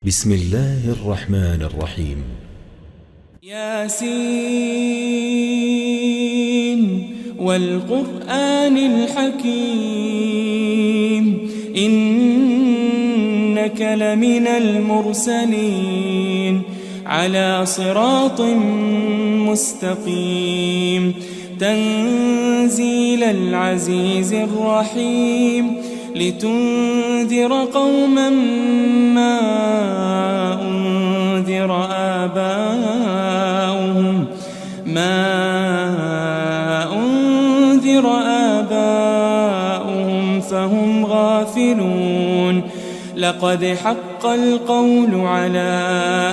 بسم الله الرحمن الرحيم. ياسين والقرآن الحكيم إنك لمن المرسلين على صراط مستقيم تنزيل العزيز الرحيم لتنذر قوما ما أنذر آباؤهم فهم غافلون لقد حق القول على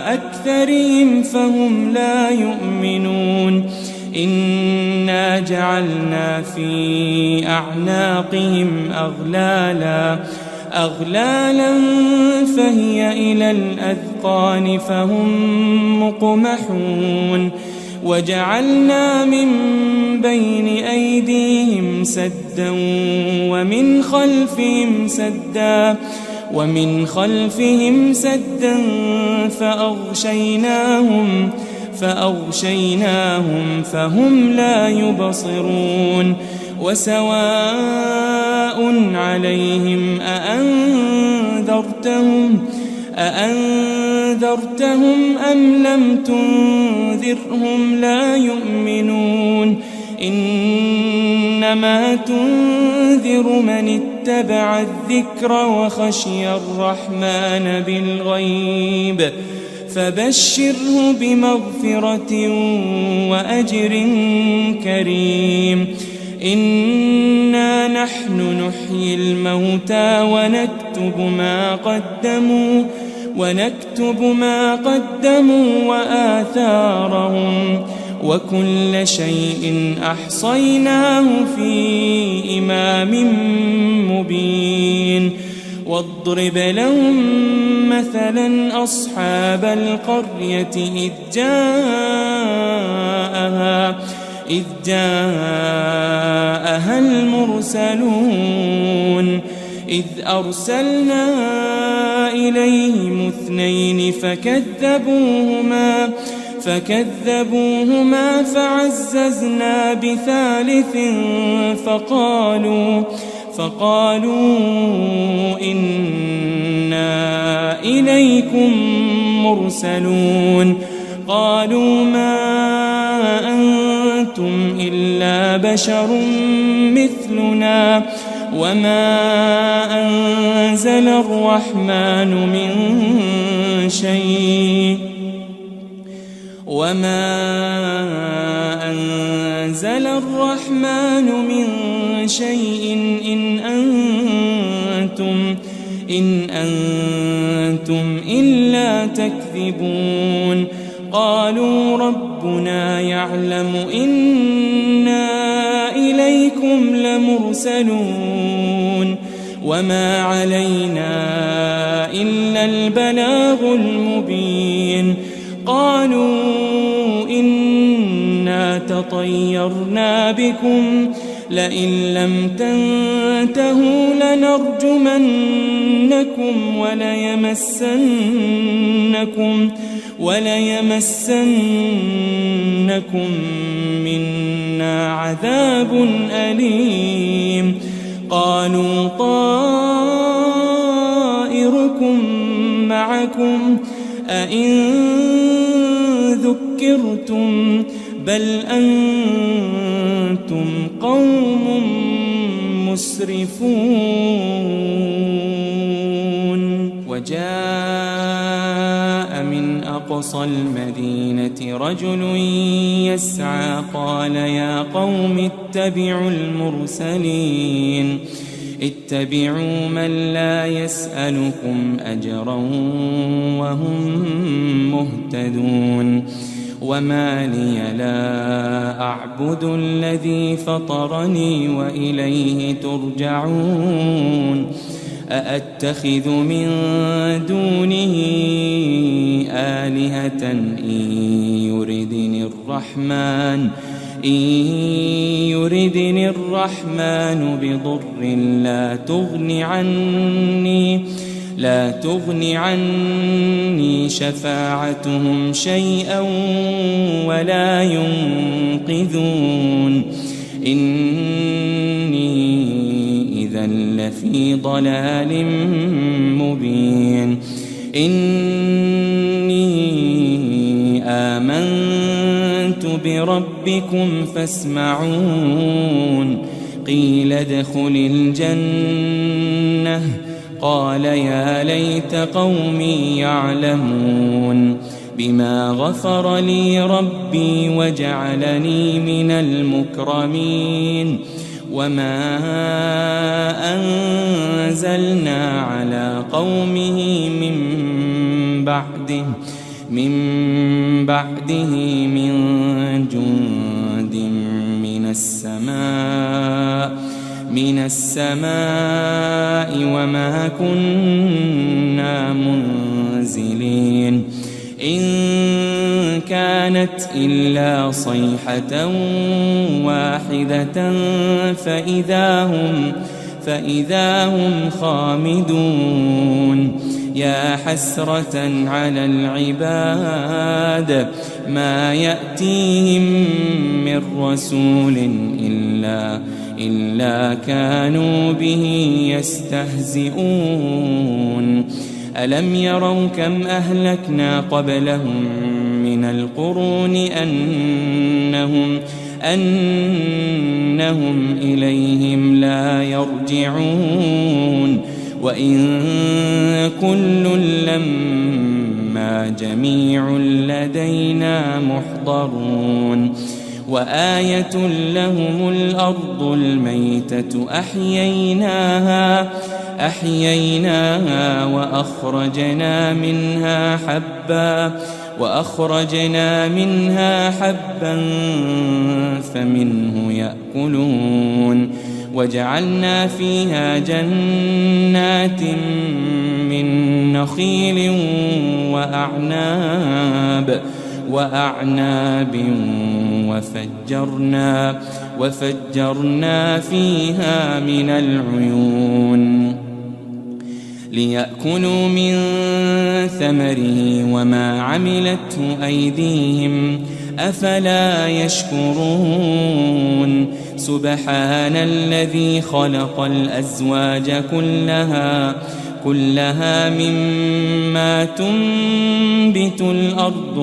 أكثرهم فهم لا يؤمنون إنا جعلنا في أعناقهم أغلالا فهي إلى الأذقان فهم مقمحون وجعلنا من بين أيديهم سدا ومن خلفهم سدا فأغشيناهم فهم لا يبصرون وسواء عليهم أأنذرتهم أم لم تنذرهم لا يؤمنون إنما تنذر من اتبع الذكر وخشي الرحمن بالغيب فبشره بمغفرة وأجر كريم إنا نحن نحيي الموتى ونكتب ما قدموا وآثارهم وكل شيء أحصيناه في إمام مبين واضرب لهم مثلا أصحاب القرية إذ جاءها المرسلون إذ أرسلنا إليهم 2 فكذبوهما فعززنا بثالث فقالوا إنا إليكم مرسلون قالوا ما أنتم إلا بشر مثلنا وما أنزل الرحمن من شيء إن أنتم إلا تكذبون قالوا ربنا يعلم إنا إليكم لمرسلون وما علينا إلا البلاغ المبين قالوا إنا تطيرنا بكم لئن لم تنتهوا لنرجمنكم وليمسنكم منا عذاب أليم قالوا طائركم معكم أئن ذكرتم بل أنتم قوم مسرفون وجاء من أقصى المدينة رجل يسعى قال يا قوم اتبعوا من لا يسألكم أجرا وهم مهتدون وما لي لا أعبد الذي فطرني وإليه ترجعون أأتخذ من دونه آلهة إن يردني الرحمن بضر لا لا تغن عني شفاعتهم شيئا ولا ينقذون إني إذا لفي ضلال مبين إني آمنت بربكم فاسمعون قيل ادخل الجنة قال يا ليت قومي يعلمون بما غفر لي ربي وجعلني من المكرمين وما أنزلنا على قومه من بعده من جند من السماء وما كنا منزلين إن كانت إلا صيحة واحدة فإذا هم خامدون يا حسرة على العباد ما يأتيهم من رسول إلا كانوا به يستهزئون ألم يروا كم أهلكنا قبلهم من القرون أنهم إليهم لا يرجعون وإن كل لما جميع لدينا محضرون وآية لهم الأرض الميتة أحييناها وأخرجنا منها حبا فمنه يأكلون وجعلنا فيها جنات من نخيل وأعناب وفجرنا فيها من العيون ليأكلوا من ثمره وما عملته أيديهم أفلا يشكرون سبحان الذي خلق الأزواج كلها مما تنبت الأرض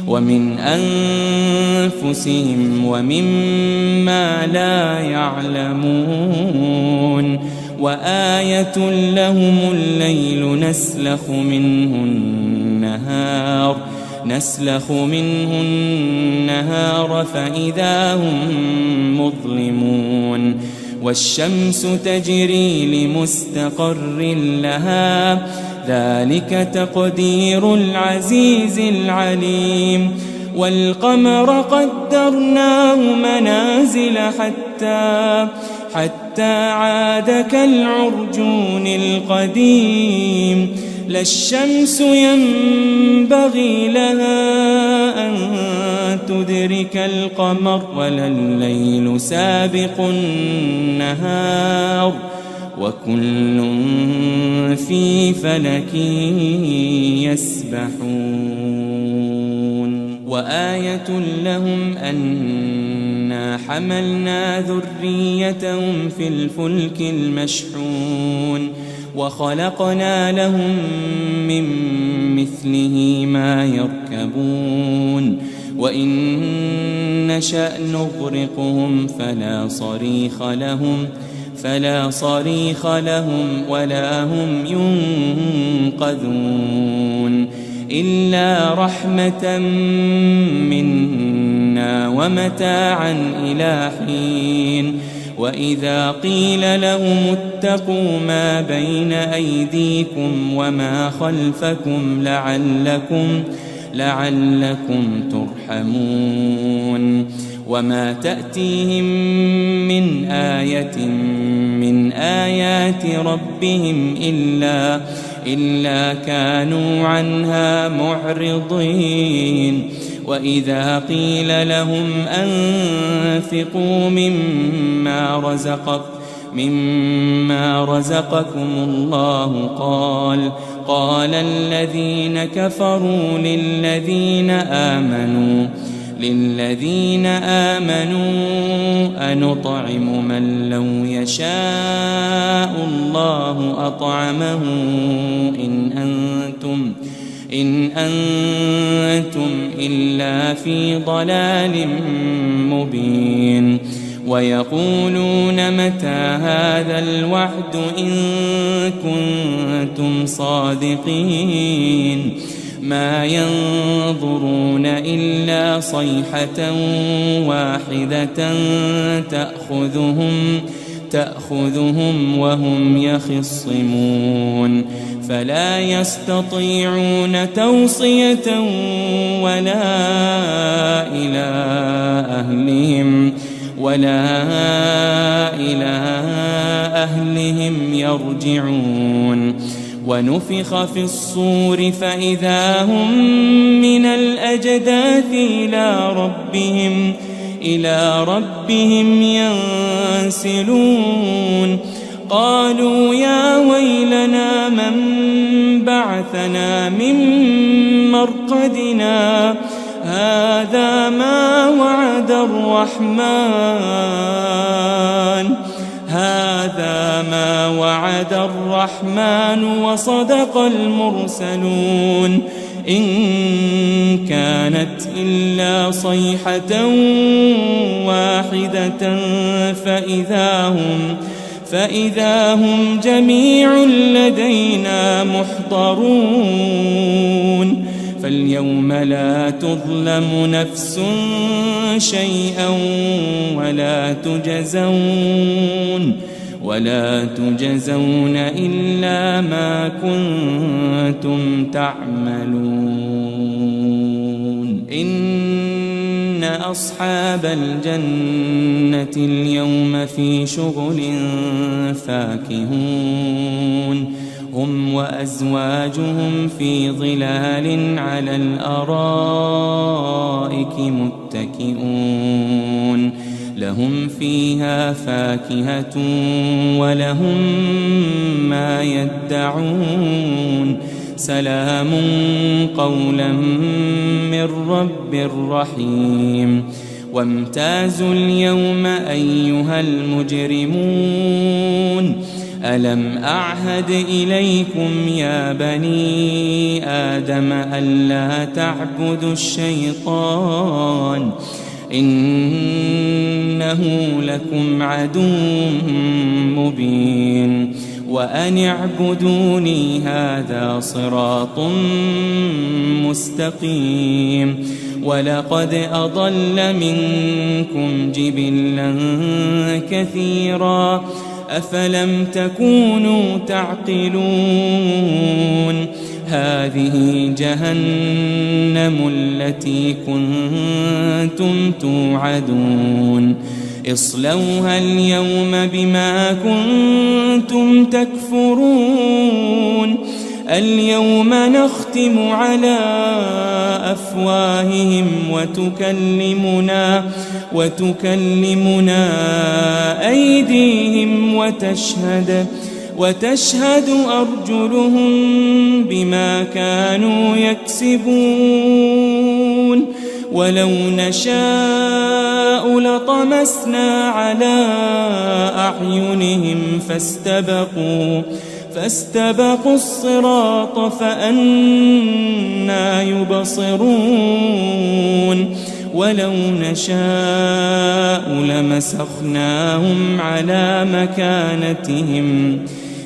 ومن أنفسهم ومما لا يعلمون وآية لهم الليل نسلخ منه النهار فإذا هم مظلمون والشمس تجري لمستقر لها ذلك تقدير العزيز العليم والقمر قدرناه منازل حتى عاد كالعرجون القديم لا الشمس ينبغي لها أن تدرك القمر ولا الليل سابق النهار وكل في فلك يسبحون وآية لهم أنا حملنا ذريتهم في الفلك المشحون وخلقنا لهم من مثله ما يركبون وإن نشأ نغرقهم فلا صريخ لهم ولا هم ينقذون إلا رحمة منا ومتاعا إلى حين وإذا قيل لهم اتقوا ما بين أيديكم وما خلفكم لعلكم ترحمون وما تأتيهم من آية من آيات ربهم إلا كانوا عنها معرضين وإذا قيل لهم أنفقوا مما مما رزقكم الله قال الذين كفروا للذين آمنوا أنطعم من لو يشاء الله أطعمه إن أنتم إلا في ضلال مبين ويقولون متى هذا الوعد إن كنتم صادقين ما ينظرون إلا صيحة واحدة تأخذهم وهم يخصمون فلا يستطيعون توصية ولا إلى أهلهم يرجعون ونفخ في الصور فإذا هم من الأجداث إلى ربهم ينسلون قالوا يا ويلنا من بعثنا من مرقدنا هذا ما وعد الرحمن وصدق المرسلون إن كانت إلا صيحة واحدة فإذا هم جميع لدينا محضرون فاليوم لا تظلم نفس شيئا ولا تجزون إلا ما كنتم تعملون إن أصحاب الجنة اليوم في شغل فاكهون هم وأزواجهم في ظلال على الأرائك متكئون لهم فيها فاكهة ولهم ما يدعون سلام قولا من رب رحيم وامتازوا اليوم أيها المجرمون ألم أعهد إليكم يا بني آدم ألا تعبدوا الشيطان إنه لكم عدو مبين وأن اعبدوني هذا صراط مستقيم ولقد أضل منكم جبلا كثيرا أفلم تكونوا تعقلون هذه جهنم التي كنتم توعدون اصلوها اليوم بما كنتم تكفرون اليوم نختم على أفواههم وتكلمنا أيديهم وتشهد أرجلهم بما كانوا يكسبون ولو نشاء لطمسنا على أعينهم فاستبقوا الصراط فأنى يبصرون ولو نشاء لمسخناهم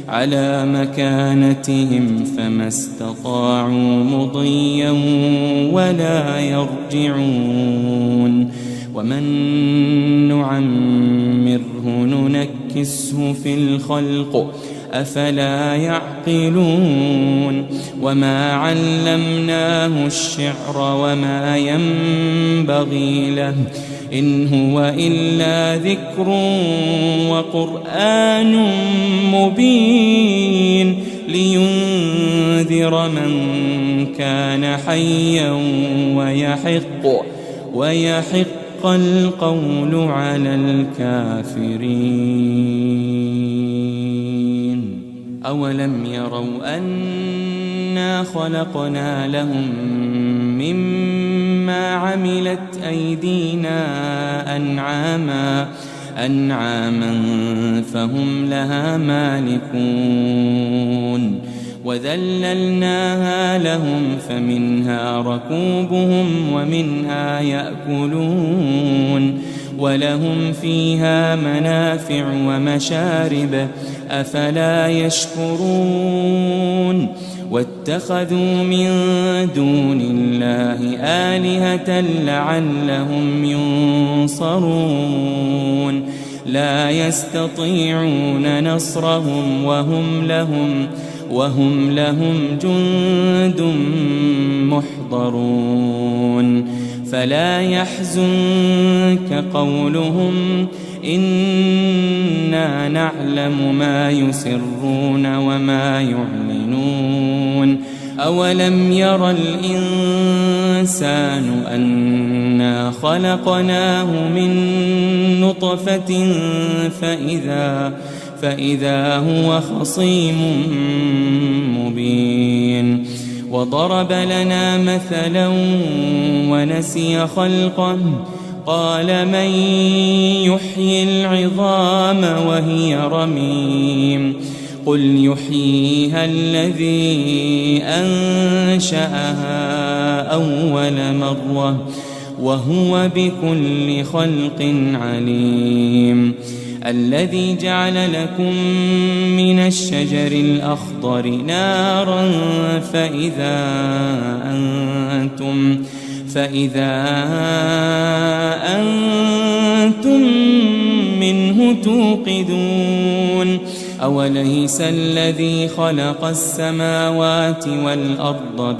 على مكانتهم فما استطاعوا مضيا ولا يرجعون ومن نعمره ننكسه في الخلق أفلا يعقلون وما علمناه الشعر وما ينبغي له إن هو إلا ذكر وقرآن مبين لينذر من كان حيا ويحق يبقى القول على الكافرين. أولم يروا أنا خلقنا لهم مما عملت أيدينا أنعاما فهم لها مالكون وذللناها لهم فمنها ركوبهم ومنها يأكلون ولهم فيها منافع ومشارب أفلا يشكرون واتخذوا من دون الله آلهة لعلهم ينصرون لا يستطيعون نصرهم وهم لهم جند محضرون فلا يحزنك قولهم إنا نعلم ما يسرون وما يعلنون أولم ير الإنسان أنا خلقناه من نطفة فإذا هو خصيم مبين وضرب لنا مثلا ونسي خلقه قال من يحيي العظام وهي رميم قل يحييها الذي أنشأها أول مرة وهو بكل خلق عليم الذي جعل لكم من الشجر الأخضر نارا فإذا أنتم منه توقدون أوليس الذي خلق السماوات والأرض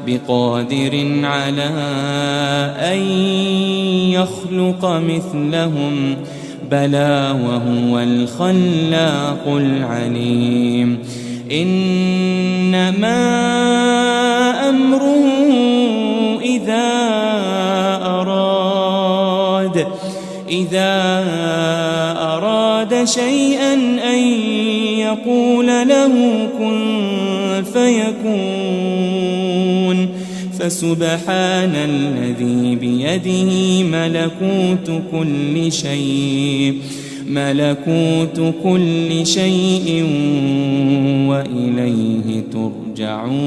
بقادر على أن يخلق مثلهم بلى وهو الخلاق العليم إنما أمره إذا أراد شيئا أن يقول له كن فيكون فسبحان الذي بيده ملكوت كل شيء وإليه ترجعون.